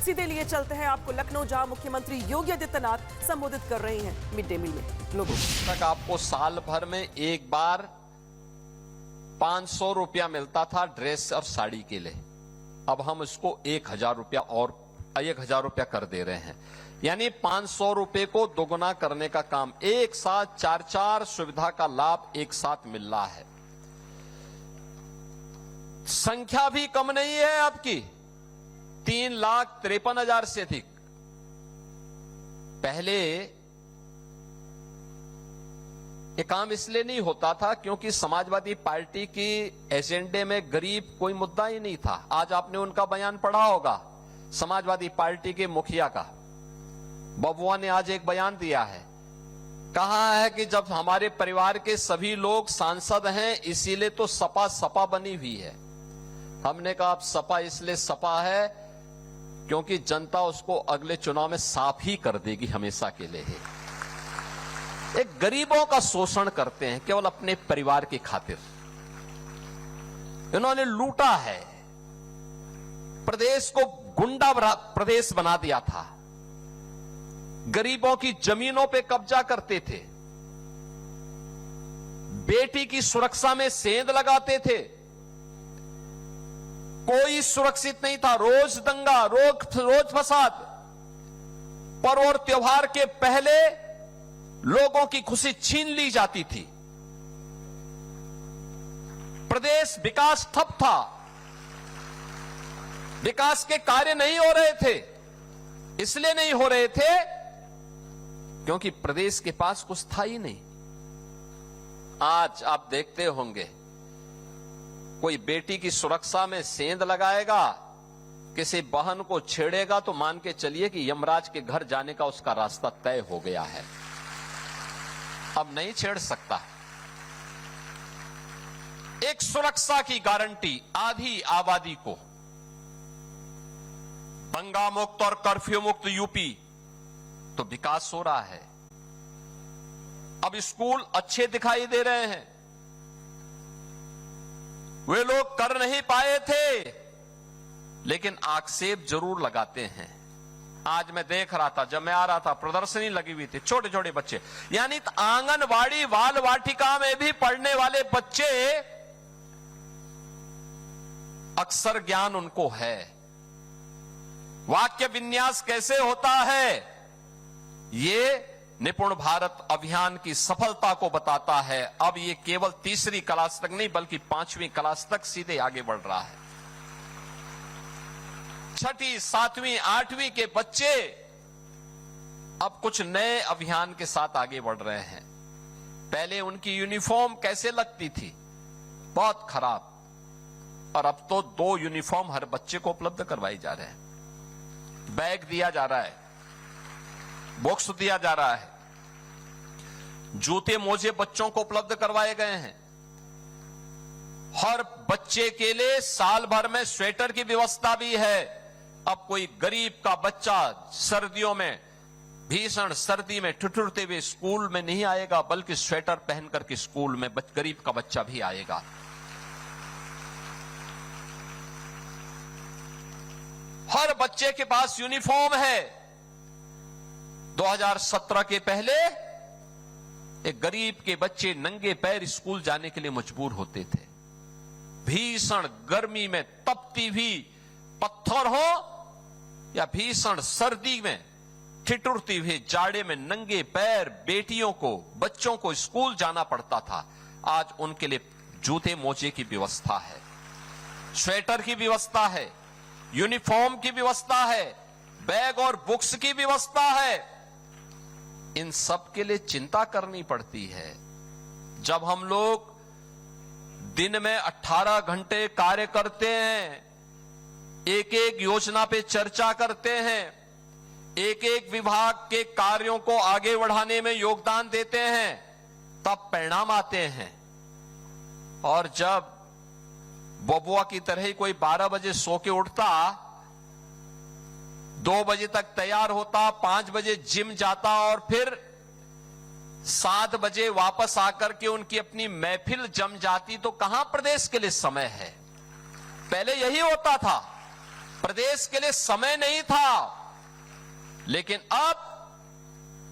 सीधे लिए चलते हैं आपको लखनऊ, जहां मुख्यमंत्री योगी आदित्यनाथ संबोधित कर रहे हैं मिड डे मील में लोगों को। तक आपको साल भर में एक बार 500 रुपया मिलता था ड्रेस और साड़ी के लिए, अब हम इसको 1000 रुपया और 1000 रुपया कर दे रहे हैं, यानी 500 रुपए को दोगुना करने का काम। एक साथ 4 सुविधा का लाभ एक साथ मिल रहा है। संख्या भी कम नहीं है आपकी, 3,53,000 से अधिक। पहले ये काम इसलिए नहीं होता था क्योंकि समाजवादी पार्टी की एजेंडे में गरीब कोई मुद्दा ही नहीं था। आज आपने उनका बयान पढ़ा होगा, समाजवादी पार्टी के मुखिया का, बबुआ ने आज एक बयान दिया है। कहा है कि जब हमारे परिवार के सभी लोग सांसद हैं इसीलिए तो सपा सपा बनी हुई है। हमने कहा अब सपा इसलिए सपा है क्योंकि जनता उसको अगले चुनाव में साफ ही कर देगी, हमेशा के लिए ही। एक गरीबों का शोषण करते हैं केवल अपने परिवार की खातिर। इन्होंने लूटा है, प्रदेश को गुंडा प्रदेश बना दिया था, गरीबों की जमीनों पे कब्जा करते थे, बेटी की सुरक्षा में सेंध लगाते थे, कोई सुरक्षित नहीं था, रोज दंगा, रोज फसाद। पर्व और त्योहार के पहले लोगों की खुशी छीन ली जाती थी, प्रदेश विकास ठप था, विकास के कार्य नहीं हो रहे थे। इसलिए नहीं हो रहे थे क्योंकि प्रदेश के पास कुछ था ही नहीं। आज आप देखते होंगे कोई बेटी की सुरक्षा में सेंध लगाएगा, किसी बहन को छेड़ेगा तो मान के चलिए कि यमराज के घर जाने का उसका रास्ता तय हो गया है, अब नहीं छेड़ सकता। एक सुरक्षा की गारंटी आधी आबादी को, दंगा मुक्त और कर्फ्यू मुक्त यूपी, तो विकास हो रहा है। अब स्कूल अच्छे दिखाई दे रहे हैं, वे लोग कर नहीं पाए थे लेकिन आक्षेप जरूर लगाते हैं। आज मैं देख रहा था, जब मैं आ रहा था प्रदर्शनी लगी हुई थी, छोटे छोटे बच्चे, यानी आंगनवाड़ी बाल वाटिका में भी पढ़ने वाले बच्चे, अक्षर ज्ञान उनको है, वाक्य विन्यास कैसे होता है, ये निपुण भारत अभियान की सफलता को बताता है। अब ये केवल तीसरी क्लास तक नहीं बल्कि 5वीं क्लास तक सीधे आगे बढ़ रहा है। 6ठी, 7वीं, 8वीं के बच्चे अब कुछ नए अभियान के साथ आगे बढ़ रहे हैं। पहले उनकी यूनिफॉर्म कैसे लगती थी, बहुत खराब, और अब तो 2 यूनिफॉर्म हर बच्चे को उपलब्ध करवाई जा रहे हैं, बैग दिया जा रहा है, बॉक्स दिया जा रहा है, जूते मोजे बच्चों को उपलब्ध करवाए गए हैं। हर बच्चे के लिए साल भर में स्वेटर की व्यवस्था भी है। अब कोई गरीब का बच्चा सर्दियों में, भीषण सर्दी में ठिठुरते हुए स्कूल में नहीं आएगा बल्कि स्वेटर पहन करके स्कूल में गरीब का बच्चा भी आएगा। हर बच्चे के पास यूनिफॉर्म है। 2017 के पहले एक गरीब के बच्चे नंगे पैर स्कूल जाने के लिए मजबूर होते थे। भीषण गर्मी में तपती हुई पत्थर हो या भीषण सर्दी में ठिठुरती हुई जाड़े में नंगे पैर बेटियों को, बच्चों को स्कूल जाना पड़ता था। आज उनके लिए जूते मोजे की व्यवस्था है, स्वेटर की व्यवस्था है, यूनिफॉर्म की व्यवस्था है, बैग और बुक्स की व्यवस्था है। इन सब के लिए चिंता करनी पड़ती है। जब हम लोग दिन में 18 घंटे कार्य करते हैं, एक एक योजना पे चर्चा करते हैं, एक एक विभाग के कार्यों को आगे बढ़ाने में योगदान देते हैं, तब परिणाम आते हैं। और जब बबुआ की तरह ही कोई 12 बजे सो के उठता, 2 बजे तक तैयार होता, 5 बजे जिम जाता और फिर 7 बजे वापस आकर के उनकी अपनी महफिल जम जाती, तो कहां प्रदेश के लिए समय है। पहले यही होता था, प्रदेश के लिए समय नहीं था, लेकिन अब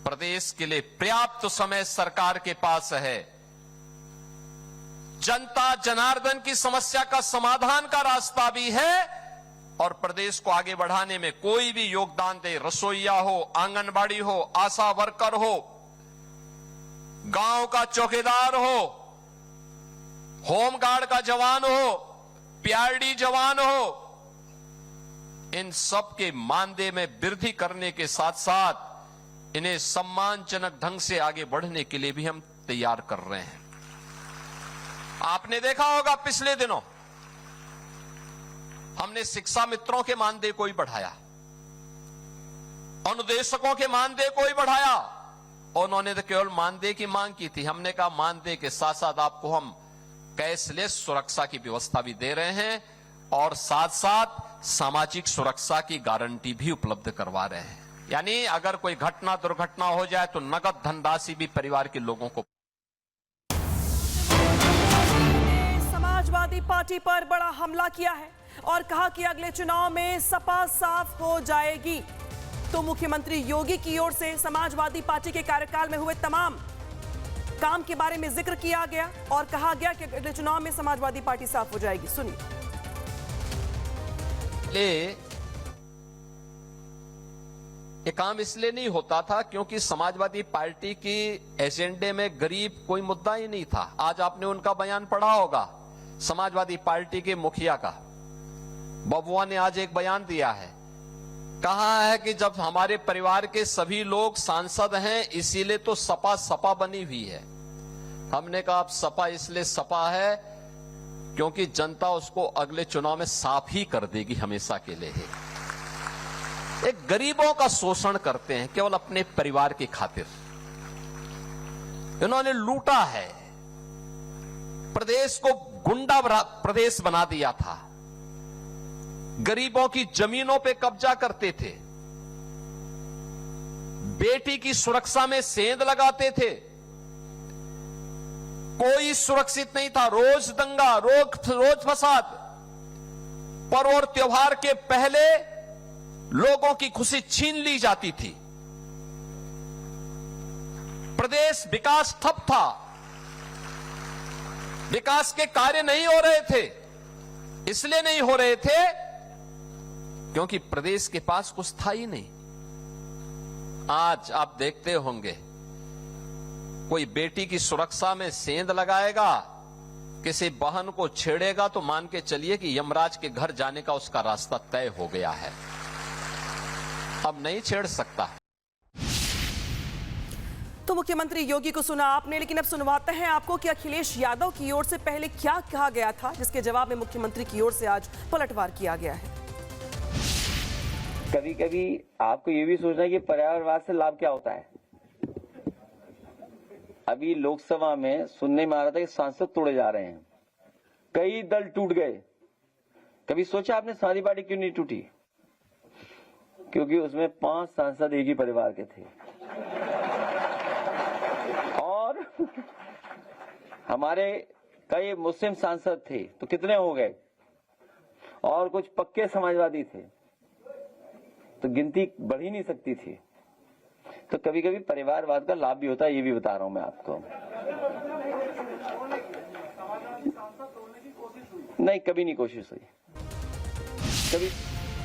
प्रदेश के लिए पर्याप्त समय सरकार के पास है। जनता जनार्दन की समस्या का समाधान का रास्ता भी है और प्रदेश को आगे बढ़ाने में कोई भी योगदान दे, रसोईया हो, आंगनबाड़ी हो, आशा वर्कर हो, गांव का चौकीदार हो, होमगार्ड का जवान हो, पीआरडी जवान हो, इन सब के मानदेय में वृद्धि करने के साथ साथ इन्हें सम्मानजनक ढंग से आगे बढ़ने के लिए भी हम तैयार कर रहे हैं। आपने देखा होगा पिछले दिनों हमने शिक्षा मित्रों के मानदेय को ही बढ़ाया, अनुदेशकों के मानदेय को ही बढ़ाया। उन्होंने तो केवल मानदेय की मांग की थी, हमने कहा मानदेय के साथ साथ आपको हम कैशलेस सुरक्षा की व्यवस्था भी दे रहे हैं और साथ साथ सामाजिक सुरक्षा की गारंटी भी उपलब्ध करवा रहे हैं। यानी अगर कोई घटना दुर्घटना हो जाए तो नगद धनराशि भी परिवार के लोगों को। समाजवादी पार्टी पर बड़ा हमला किया है और कहा कि अगले चुनाव में सपा साफ हो जाएगी। तो मुख्यमंत्री योगी की ओर से समाजवादी पार्टी के कार्यकाल में हुए तमाम काम के बारे में जिक्र किया गया और कहा गया कि अगले चुनाव में समाजवादी पार्टी साफ हो जाएगी। सुनिए। ये काम इसलिए नहीं होता था क्योंकि समाजवादी पार्टी की एजेंडे में गरीब कोई मुद्दा ही नहीं था। आज आपने उनका बयान पढ़ा होगा, समाजवादी पार्टी के मुखिया का, बबुआ ने आज एक बयान दिया है, कहा है कि जब हमारे परिवार के सभी लोग सांसद हैं इसीलिए तो सपा सपा बनी हुई है। हमने कहा अब सपा इसलिए सपा है क्योंकि जनता उसको अगले चुनाव में साफ ही कर देगी हमेशा के लिए। एक गरीबों का शोषण करते हैं केवल अपने परिवार की खातिर। इन्होंने लूटा है, प्रदेश को गुंडा प्रदेश बना दिया था, गरीबों की जमीनों पे कब्जा करते थे, बेटी की सुरक्षा में सेंध लगाते थे, कोई सुरक्षित नहीं था, रोज दंगा, रोज फसाद, पर्व और त्योहार के पहले लोगों की खुशी छीन ली जाती थी, प्रदेश विकास ठप था, विकास के कार्य नहीं हो रहे थे। इसलिए नहीं हो रहे थे क्योंकि प्रदेश के पास कुछ था ही नहीं। आज आप देखते होंगे कोई बेटी की सुरक्षा में सेंध लगाएगा, किसी बहन को छेड़ेगा तो मान के चलिए कि यमराज के घर जाने का उसका रास्ता तय हो गया है, अब नहीं छेड़ सकता। तो मुख्यमंत्री योगी को सुना आपने, लेकिन अब सुनवाते हैं आपको कि अखिलेश यादव की ओर से पहले क्या कहा गया था, जिसके जवाब में मुख्यमंत्री की ओर से आज पलटवार किया गया है। कभी कभी आपको ये भी सोचना है कि पर्यावरणवाद से लाभ क्या होता है। अभी लोकसभा में सुनने में आ रहा था कि सांसद तोड़े जा रहे हैं, कई दल टूट गए। कभी सोचा आपने समाजवादी पार्टी क्यों नहीं टूटी? क्योंकि उसमें 5 सांसद एक ही परिवार के थे और हमारे कई मुस्लिम सांसद थे तो कितने हो गए, और कुछ पक्के समाजवादी थे तो गिनती बढ़ ही नहीं सकती थी। तो कभी कभी परिवारवाद का लाभ भी होता है, ये भी बता रहा हूं मैं आपको। नहीं, कभी नहीं कोशिश हुई, कभी